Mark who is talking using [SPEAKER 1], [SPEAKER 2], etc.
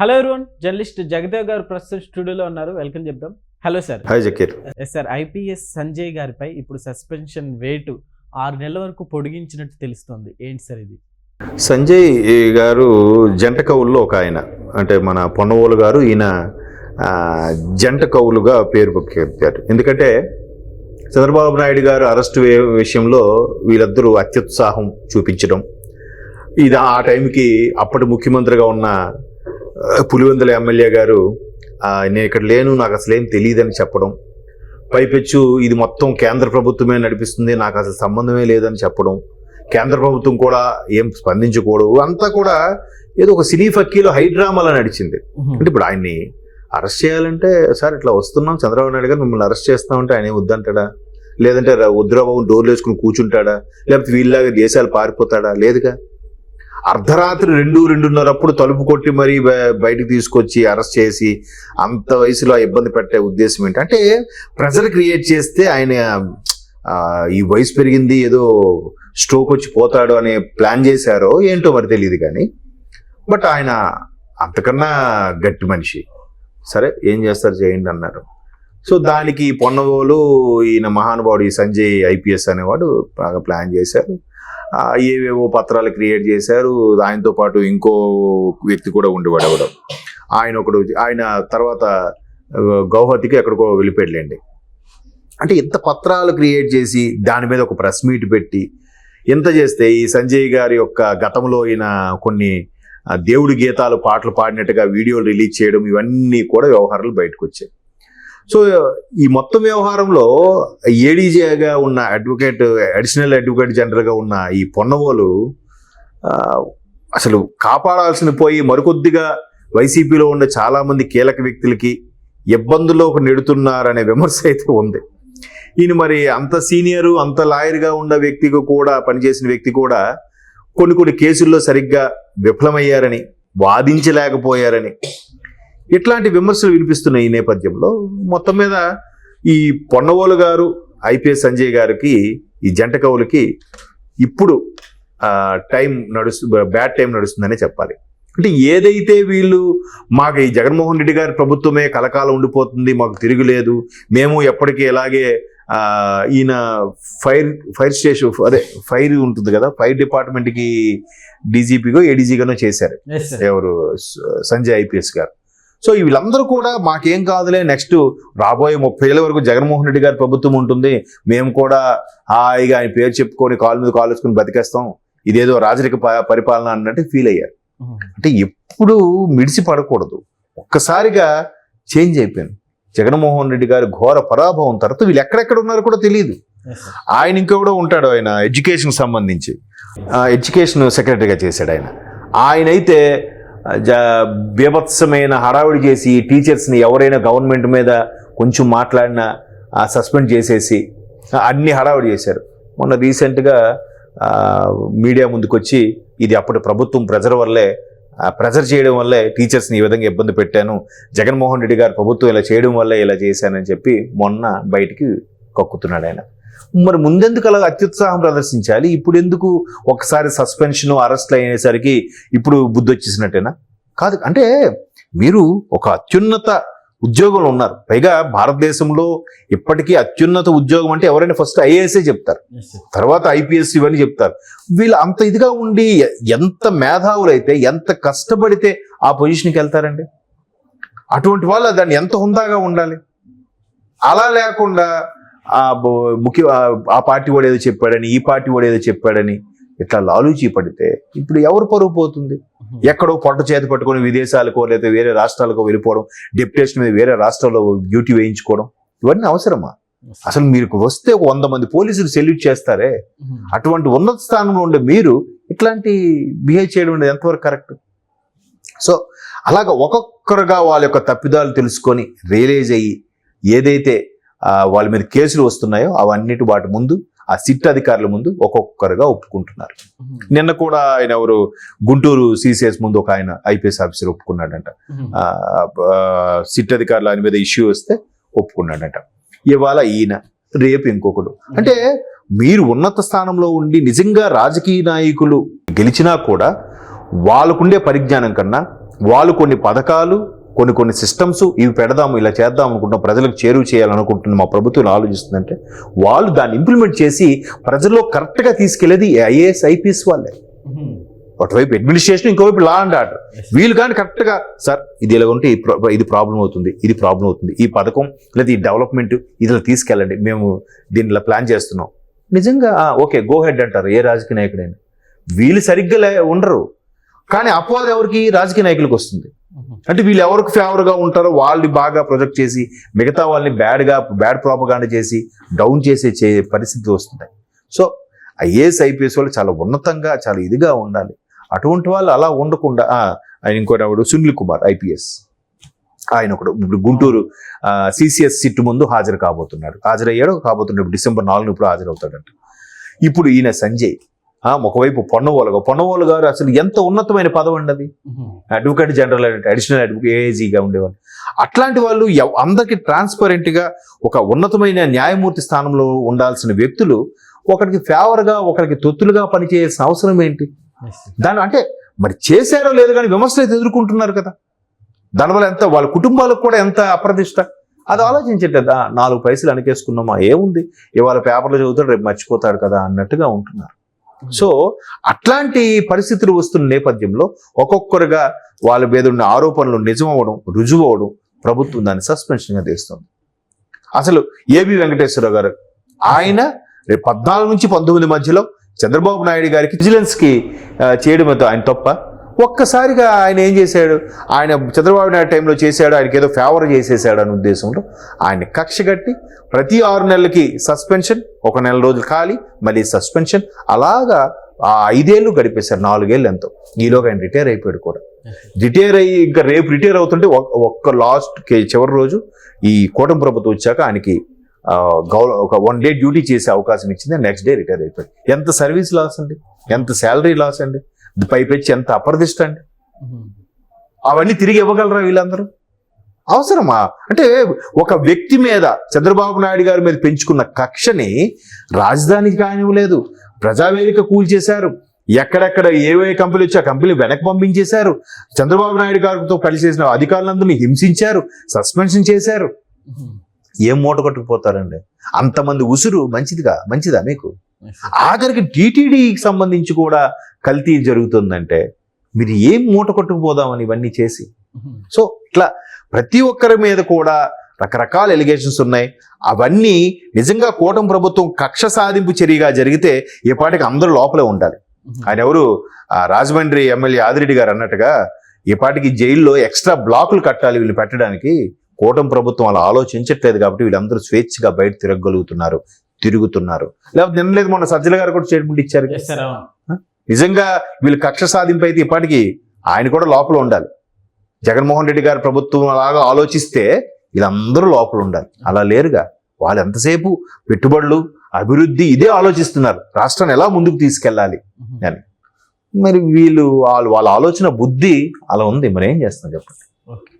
[SPEAKER 1] Hello everyone, journalist Jagdev గారు ప్రస్తుతం స్టూడియోలో ఉన్నారు. వెల్కమ్ చెప్దాం. Hello sir.
[SPEAKER 2] Hi Zakir.
[SPEAKER 1] Sir, IPS Sanjay గారిపై ఇప్పుడు సస్పెన్షన్ వేటు 6 నెలల వరకు పొడిగించినట్టు తెలుస్తోంది. ఏంటి సార్ ఇది?
[SPEAKER 2] సంజయ్ గారు జంట కవుల్లో ఒక ఆయన, అంటే మన పొన్నవోలు గారు, ఈయన జంట కవులుగా పేరు పొక్కారు. ఎందుకంటే చంద్రబాబు నాయుడు గారు అరెస్టు విషయంలో వీళ్ళిద్దరూ అత్యుత్సాహం చూపించడం, ఇది ఆ టైంకి అప్పటి ముఖ్యమంత్రిగా ఉన్న పులివెందుల ఎమ్మెల్యే గారు నేను ఇక్కడ లేను, నాకు అసలు ఏం తెలియదని చెప్పడం, పైపెచ్చు ఇది మొత్తం కేంద్ర ప్రభుత్వమే నడిపిస్తుంది, నాకు అసలు సంబంధమే లేదని చెప్పడం, కేంద్ర ప్రభుత్వం కూడా ఏం స్పందించకూడదు, అంతా కూడా ఏదో ఒక సినీ ఫక్కీలో హైడ్రామాలా నడిచింది. అంటే ఇప్పుడు ఆయన్ని అరెస్ట్ చేయాలంటే, సార్ ఇట్లా వస్తున్నాం చంద్రబాబు నాయుడు గారు మిమ్మల్ని అరెస్ట్ చేస్తామంటే ఆయన వద్దంటాడా? లేదంటే వద్దురాబాబు డోర్లు వేసుకుని కూర్చుంటాడా? లేకపోతే వీళ్ళలాగా దేశాలు పారిపోతాడా? లేదుగా. అర్ధరాత్రి 2-2:30 తలుపు కొట్టి మరీ బయటకు తీసుకొచ్చి అరెస్ట్ చేసి అంత వయసులో ఇబ్బంది పెట్టే ఉద్దేశం ఏంటంటే ప్రెజర్ క్రియేట్ చేస్తే ఆయన ఈ వయసు పెరిగింది, ఏదో స్ట్రోక్ వచ్చి పోతాడు అనే ప్లాన్ చేశారో ఏంటో మరి తెలియదు. కానీ బట్ ఆయన అంతకన్నా గట్టి మనిషి. సరే ఏం చేస్తారు చేయండి అన్నారు. సో దానికి పొన్నవోలు ఈయన మహానుభావుడు ఈ సంజయ్ ఐపీఎస్ అనేవాడు బాగా ప్లాన్ చేశారు. ఏవేవో పత్రాలు క్రియేట్ చేశారు. ఆయనతో పాటు ఇంకో వ్యక్తి కూడా ఉండేవాడు ఎవడో. ఆయన తర్వాత గౌహతికి ఎక్కడికో వెళ్ళిపోయాడులేండి. అంటే ఇంత పత్రాలు క్రియేట్ చేసి దాని మీద ఒక ప్రెస్ మీట్ పెట్టి ఇంత చేస్తే ఈ సంజయ్ గారి యొక్క గతంలో ఈయన కొన్ని దేవుడి గీతాలు పాటలు పాడినట్టుగా వీడియోలు రిలీజ్ చేయడం, ఇవన్నీ కూడా వ్యవహారాలు బయటకు వచ్చాయి. సో ఈ మొత్తం వ్యవహారంలో ఏడీజీగా ఉన్న అడిషనల్ అడ్వకేట్ జనరల్గా ఉన్న ఈ పొన్నవోలు అసలు కాపాడాల్సిన పోయి మరికొద్దిగా వైసీపీలో ఉన్న చాలామంది కీలక వ్యక్తులకి ఇబ్బందుల్లోకి నెడుతున్నారనే విమర్శ అయితే ఉంది. ఈయన మరి అంత సీనియరు, అంత లాయర్గా ఉన్న వ్యక్తికి కూడా, పనిచేసిన వ్యక్తి కూడా కొన్ని కేసుల్లో సరిగ్గా విఫలమయ్యారని, వాదించలేకపోయారని ఇట్లాంటి విమర్శలు వినిపిస్తున్నాయి. ఈ నేపథ్యంలో మొత్తం మీద ఈ పొన్నవోలు గారు, ఐపీఎస్ సంజయ్ గారికి, ఈ జంట కవులకి ఇప్పుడు బ్యాడ్ టైం నడుస్తుందనే చెప్పాలి. అంటే ఏదైతే వీళ్ళు మాకు ఈ జగన్మోహన్ రెడ్డి గారి ప్రభుత్వమే కలకాలం ఉండిపోతుంది, మాకు తిరుగులేదు, మేము ఎప్పటికీ ఇలాగే ఈయన ఫైర్ స్టేషన్, ఫైర్ ఉంటుంది కదా, ఫైర్ డిపార్ట్మెంట్కి డీజీపీగో ఏడీజీగానో చేశారు ఎవరు, సంజయ్ ఐపీఎస్ గారు. సో వీళ్ళందరూ కూడా మాకేం కాదులే, నెక్స్ట్ రాబోయే 30 ఏళ్ళ వరకు జగన్మోహన్ రెడ్డి గారి ప్రభుత్వం ఉంటుంది, మేము కూడా హాయిగా ఆయన పేరు చెప్పుకొని కాలు మీద కాలు వేసుకుని బతికేస్తాం, ఇదేదో రాజరిక పరిపాలన అన్నట్టు ఫీల్ అయ్యారు. అంటే ఎప్పుడు మిడిసి పడకూడదు. ఒక్కసారిగా చేంజ్ అయిపోయింది. జగన్మోహన్ రెడ్డి గారి ఘోర పరాభవం తర్వాత వీళ్ళు ఎక్కడెక్కడ ఉన్నారో కూడా తెలియదు. ఆయన ఇంకెవడో ఉంటాడు, ఆయన ఎడ్యుకేషన్ సంబంధించి ఎడ్యుకేషన్ సెక్రటరీగా చేశాడు ఆయన అయితే బీభత్సమైన హడావిడి చేసి టీచర్స్ని ఎవరైనా గవర్నమెంట్ మీద కొంచెం మాట్లాడినా సస్పెండ్ చేసేసి అన్ని హడావిడి చేశారు. మొన్న రీసెంట్గా మీడియా ముందుకు వచ్చి ఇది అప్పటి ప్రభుత్వం ప్రెజర్ చేయడం వల్లే టీచర్స్ని ఈ విధంగా ఇబ్బంది పెట్టాను, జగన్మోహన్ రెడ్డి గారి ప్రభుత్వం ఇలా చేయడం వల్లే ఇలా చేశానని చెప్పి మొన్న బయటికి కక్కుతున్నాడు ఆయన. మరి ముందెందుకు అలా అత్యుత్సాహం ప్రదర్శించాలి? ఇప్పుడు ఎందుకు ఒకసారి సస్పెన్షన్, అరెస్ట్లు అయ్యేసరికి ఇప్పుడు బుద్ధి వచ్చేసినట్టేనా? కాదు. అంటే మీరు ఒక అత్యున్నత ఉద్యోగంలో ఉన్నారు, పైగా భారతదేశంలో ఇప్పటికీ అత్యున్నత ఉద్యోగం అంటే ఎవరైనా ఫస్ట్ ఐఏఎస్ఏ చెప్తారు, తర్వాత ఐపీఎస్ ఇవన్నీ చెప్తారు. వీళ్ళు అంత ఇదిగా ఉండి ఎంత మేధావులైతే, ఎంత కష్టపడితే ఆ పొజిషన్కి వెళ్తారండి. అటువంటి వాళ్ళు దాన్ని ఎంత హుందాగా ఉండాలి. అలా లేకుండా ఆ పార్టీ వాడు ఏదో చెప్పాడని, ఈ పార్టీ వాడు ఏదో చెప్పాడని ఇట్లా లాలూచీ పడితే ఇప్పుడు ఎవరు పరువు పోతుంది? ఎక్కడో పొట్ట చేతి పట్టుకొని విదేశాలకో లేదా వేరే రాష్ట్రాలకో వెళ్ళిపోవడం, డెప్యుటేషన్ మీద వేరే రాష్ట్రాల్లో డ్యూటీ వేయించుకోవడం, ఇవన్నీ అవసరమా? అసలు మీరు వస్తే 100 మంది పోలీసులు సెల్యూట్ చేస్తారే, అటువంటి ఉన్నత స్థానంలో ఉండే మీరు ఇట్లాంటి బిహేవ్ చేయడం అనేది ఎంతవరకు కరెక్ట్? సో అలాగ ఒక్కొక్కరుగా వాళ్ళ యొక్క తప్పిదాలు తెలుసుకొని రియలైజ్ అయ్యి ఏదైతే వాళ్ళ మీద కేసులు వస్తున్నాయో అవన్నిటి వాటి ముందు, ఆ సిట్ అధికారుల ముందు ఒక్కొక్కరుగా ఒప్పుకుంటున్నారు. నిన్న కూడా ఆయన ఎవరు గుంటూరు సిసిఎస్ ముందు ఒక ఆయన ఐపీఎస్ ఆఫీసర్ ఒప్పుకున్నాడంట. సిట్ అధికారులు ఆయన మీద ఇష్యూ వస్తే ఒప్పుకున్నాడంట. ఇవాళ ఈయన, రేపు ఇంకొకడు. అంటే మీరు ఉన్నత స్థానంలో ఉండి నిజంగా రాజకీయ నాయకులు గెలిచినా కూడా వాళ్ళకుండే పరిజ్ఞానం కన్నా వాళ్ళు కొన్ని పథకాలు కొన్ని సిస్టమ్స్ ఇవి పెడదాము, ఇలా చేద్దాం అనుకుంటున్నాం, ప్రజలకు చేరువ చేయాలనుకుంటున్న మా ప్రభుత్వం ఆలోచిస్తుందంటే వాళ్ళు దాన్ని ఇంప్లిమెంట్ చేసి ప్రజల్లో కరెక్ట్గా తీసుకెళ్లేది ఐఏఎస్ ఐపీఎస్ వాళ్ళే. ఒకవైపు అడ్మినిస్ట్రేషన్, ఇంకోవైపు లా అండ్ ఆర్డర్. వీళ్ళు కానీ కరెక్ట్గా సార్ ఇది ఇలా ఉంటే ఇది ప్రాబ్లం అవుతుంది, ఇది ప్రాబ్లం అవుతుంది, ఈ పథకం లేదా ఈ డెవలప్మెంట్ ఇదిలా తీసుకెళ్ళండి, మేము దీనిలో ప్లాన్ చేస్తున్నాం, నిజంగా ఓకే గో హెడ్ అంటారు ఏ రాజకీయ నాయకుడైనా. వీళ్ళు సరిగ్గా ఉండరు, కానీ అపవాదం ఎవరికి? రాజకీయ నాయకులకు వస్తుంది. అంటే వీళ్ళు ఎవరికి ఫేవర్గా ఉంటారో వాళ్ళని బాగా ప్రొజెక్ట్ చేసి మిగతా వాళ్ళని బ్యాడ్ ప్రాపగాండా చేసి డౌన్ చేసే పరిస్థితి వస్తుంది. సో ఐఏఎస్ ఐపీఎస్ వాళ్ళు చాలా ఉన్నతంగా చాలా ఇదిగా ఉండాలి. అటువంటి వాళ్ళు అలా ఉండకుండా ఆయన ఇంకోటి సునీల్ కుమార్ ఐపీఎస్, ఆయన ఒకడు ఇప్పుడు గుంటూరు సిసిఎస్ సిట్ ముందు హాజరయ్యాడు కాబోతున్నాడు. డిసెంబర్ 4 ఇప్పుడు హాజరవుతాడంట. ఇప్పుడు ఈయన సంజయ్ ఒకవైపు పొన్నవోలు గారు అసలు ఎంత ఉన్నతమైన పదవి అండి అది. అడ్వకేట్ జనరల్, అడిషనల్ అడ్వకేట్, ఏఏజీగా ఉండేవాళ్ళు. అట్లాంటి వాళ్ళు అందరికి ట్రాన్స్పరెంట్గా ఒక ఉన్నతమైన న్యాయమూర్తి స్థానంలో ఉండాల్సిన వ్యక్తులు ఒకరికి ఫేవర్గా ఒకరికి తొత్తులుగా పనిచేయాల్సిన అవసరం ఏంటి? దాని అంటే మరి చేశారో లేదు కానీ విమర్శలు అయితే ఎదుర్కొంటున్నారు కదా. దానివల్ల ఎంత వాళ్ళ కుటుంబాలకు కూడా ఎంత అప్రతిష్ట, అది ఆలోచించట్లేదా? 4 పైసలు అనికేసుకున్నామా, ఏముంది, ఇవాళ పేపర్లో చదువుతాడు రేపు మర్చిపోతాడు కదా అన్నట్టుగా ఉంటున్నారు. సో అట్లాంటి పరిస్థితులు వస్తున్న నేపథ్యంలో ఒక్కొక్కరుగా వాళ్ళ మీద ఉన్న ఆరోపణలు నిజమవడం, రుజువు అవడం, ప్రభుత్వం దాన్ని సస్పెన్షన్గా తీస్తుంది. అసలు ఏబి వెంకటేశ్వరరావు గారు ఆయన రేపు 14 నుంచి 19 మధ్యలో చంద్రబాబు నాయుడు గారికి విజిలెన్స్కి చేయడం ఆయన తప్ప. ఒక్కసారిగా ఆయన ఏం చేశాడు? ఆయన చంద్రబాబు నాయుడు టైంలో చేశాడు, ఆయనకి ఏదో ఫేవర్ చేసేసాడు అనే ఉద్దేశంలో ఆయన కక్ష కట్టి ప్రతి 6 నెలలకి సస్పెన్షన్, 1 నెల రోజులు ఖాళీ, మళ్ళీ సస్పెన్షన్, అలాగా 5 ఏళ్ళు గడిపేశారు, 4 ఏళ్ళు ఎంతో. ఈలోగా ఆయన రిటైర్ అయిపోయాడు కూడా. రిటైర్ అయ్యి ఇంకా రేపు రిటైర్ అవుతుంటే ఒక్క లాస్ట్ చివరి రోజు ఈ కూటమి ప్రభుత్వం వచ్చాక ఆయనకి ఒక 1 డే డ్యూటీ చేసే అవకాశం ఇచ్చింది. నెక్స్ట్ డే రిటైర్ అయిపోయాడు. ఎంత సర్వీస్ లాస్ అండి, ఎంత శాలరీ లాస్ అండి, పైపెచ్చి ఎంత అప్రదిష్ట అండి. అవన్నీ తిరిగి ఇవ్వగలరా వీళ్ళందరూ? అవసరమా? అంటే ఒక వ్యక్తి మీద, చంద్రబాబు నాయుడు గారి మీద పెంచుకున్న కక్షని రాజధానికి కానివ్వలేదు, ప్రజావేదిక కూల్చేశారు, ఎక్కడెక్కడ ఏవే కంపెనీలు వచ్చి ఆ కంపెనీలు వెనక్కి పంపించేశారు, చంద్రబాబు నాయుడు గారితో కలిసి చేసిన అధికారులందరినీ హింసించారు, సస్పెన్షన్ చేశారు. ఏం మూట కట్టుకుపోతారండి? అంతమంది ఉసురు మంచిదా మీకు? ఆఖరికి టీటీడీకి సంబంధించి కూడా కల్తీ జరుగుతుందంటే మీరు ఏం మూట కొట్టుకుపోదామని ఇవన్నీ చేసి. సో ఇట్లా ప్రతి ఒక్కరి మీద కూడా రకరకాల ఎలిగేషన్స్ ఉన్నాయి. అవన్నీ నిజంగా కూటమి ప్రభుత్వం కక్ష సాధింపు చర్యగా జరిగితే ఈ పాటికి అందరూ లోపలే ఉండాలి. ఆయన ఎవరు రాజమండ్రి ఎమ్మెల్యే ఆదిరెడ్డి గారు అన్నట్టుగా ఈ పాటికి జైల్లో ఎక్స్ట్రా బ్లాకులు కట్టాలి వీళ్ళు పెట్టడానికి. కూటమి ప్రభుత్వం అలా ఆలోచించట్లేదు కాబట్టి వీళ్ళందరూ స్వేచ్ఛగా బయట తిరుగుతున్నారు. లేకపోతే నిన్నలేదు మొన్న సజ్జల గారు కూడా స్టేట్మెంట్ ఇచ్చారు. నిజంగా వీళ్ళు కక్ష సాధింపు అయితే ఇప్పటికీ ఆయన కూడా లోపల ఉండాలి. జగన్మోహన్ రెడ్డి గారి ప్రభుత్వం అలాగా ఆలోచిస్తే వీళ్ళందరూ లోపల ఉండాలి. అలా లేరుగా. వాళ్ళు ఎంతసేపు పెట్టుబడులు, అభివృద్ధి ఇదే ఆలోచిస్తున్నారు, రాష్ట్రాన్ని ఎలా ముందుకు తీసుకెళ్ళాలి అని. మరి వీళ్ళు వాళ్ళ ఆలోచన బుద్ధి అలా ఉంది, మరి ఏం చేస్తాం చెప్పండి.
[SPEAKER 1] ఓకే.